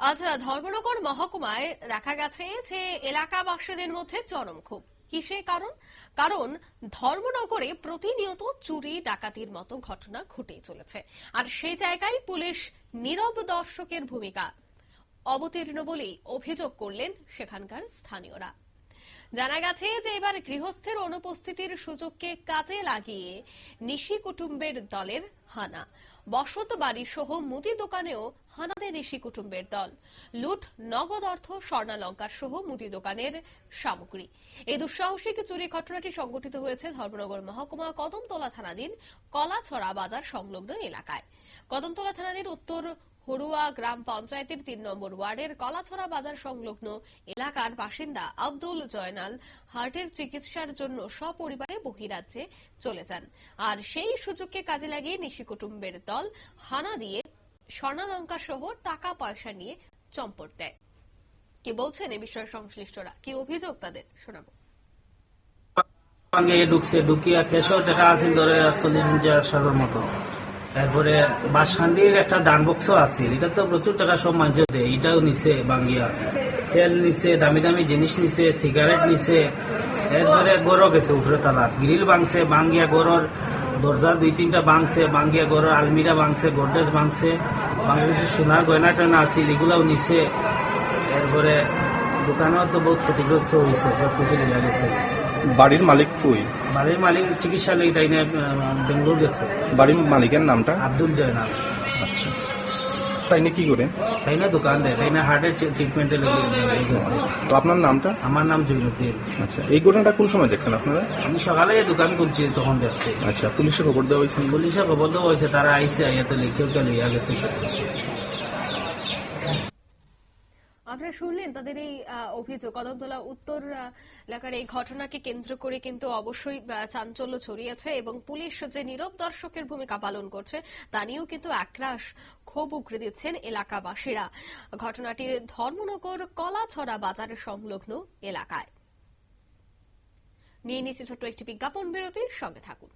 আচ্ছা, ধর্মনগর মহকুমায় দেখা গেছে যে এলাকাবাসীদের মধ্যে চরম ক্ষোভ। কিসের কারণ? কারণ ধর্মনগরে প্রতিনিয়ত চুরি ডাকাতির মতো ঘটনা ঘটেই চলেছে, আর সেই জায়গায় পুলিশ নীরব দর্শকের ভূমিকা অবতীর্ণ বলেই অভিযোগ করলেন সেখানকার স্থানীয়রা। জানা গেছে যে এবার গৃহস্থের অনুপস্থিতির সুযোগকে কাজে লাগিয়ে নিশি কুটুম্বের দলের হানা। বসত বাড়ি সহ মুদি দোকানেও হানা দেয় নিশি কুটুম্বের দল। লুট, নগদ অর্থ, স্বর্ণালঙ্কার সহ মুদি দোকানের সামগ্রী। এই দুঃসাহসিক চুরি ঘটনাটি সংঘটিত হয়েছে ধর্মনগর মহকুমা কদমতলা থানাধীন কলাছড়া বাজার সংলগ্ন এলাকায়। কদমতলা থানাধীন উত্তর হড়ুয়া গ্রাম পঞ্চায়েতের ৩ নম্বর ওয়ার্ডের কলাছড়া বাজার সংলগ্ন এলাকার বাসিন্দা আব্দুল জয়নাল হার্টের চিকিৎসার জন্য সপরিবারে বহিরাজ্যে চলে যান, আর সেই সুযোগকে কাজে লাগিয়ে নিশি কুটুম্বের দল হানা দিয়ে স্বর্ণালঙ্কা সহ টাকা পয়সা নিয়ে চম্পট দেয়। কি বলছেন এ বিষয়ে সংশ্লিষ্টরা, কি অভিযোগ তাদের শোনাবো। ঢুকছে, ঢুকিয়া 63 টাকা আছে ধরে 40,000 মতো। তারপরে বাসখান্দির একটা দান বক্সও আছে, এটা তো প্রচুর টাকা সব মানুষ দেয়, এটাও নিছে বাঙ্গিয়া। তেল নিছে, দামি দামি জিনিস নিছে, সিগারেট নিছে। এরপরে গড়ও গেছে উপরে তালার গ্রিল ভাঙছে, বাঙ্গিয়া গড়র দরজা 2-3টা ভাঙছে, বাঙ্গিয়া গড়র আলমিরা ভাঙছে, গোদরেজ ভাঙছে, বাংলাদেশের সোনার গয়না টয়না আছে এগুলাও নিছে। এরপরে দোকানেও তো বহুত ক্ষতিগ্রস্ত হয়েছে, সব কিছু লেগে গেছে। বাড়ির মালিক কই? বাড়ির মালিক চিকিৎসালয় তাই না বেঙ্গলোর গেছে। বাড়ির মালিকের নামটা? আব্দুল জয়নাল। আচ্ছা, তাই না কি করে? তাই না দোকান দেয়, তাই না হার্টের ট্রিটমেন্টে লেগে গেছে। তো আপনার নামটা? আমার নাম জৈনুদ্দিন। আচ্ছা, এই ঘটনাটা কোন সময় দেখছেন আপনারা? আমি সকালে দোকান খুলছি তখন দেখছি। আচ্ছা, পুলিশে খবর দেওয়া হয়েছে? পুলিশে খবর দেওয়া হয়েছে, তারা আইসে, আইয়াতে লিখেও লইয়া গেছে সব কিছু। আপনারা শুনলেন তাদের এই অভিযোগ। কদমতলা উত্তর এলাকার এই ঘটনাকে কেন্দ্র করে কিন্তু অবশ্যই চাঞ্চল্য ছড়িয়েছে, এবং পুলিশ যে নীরব দর্শকের ভূমিকা পালন করছে তা নিয়েও কিন্তু একরাশ ক্ষোভ উগরে দিচ্ছেন এলাকাবাসীরা। ঘটনাটি ধর্মনগর কলাছড়া বাজার সংলগ্ন এলাকায়। নিয়ে নিচ্ছে ছোট্ট একটি বিজ্ঞাপন বিরতির সঙ্গে থাকুন।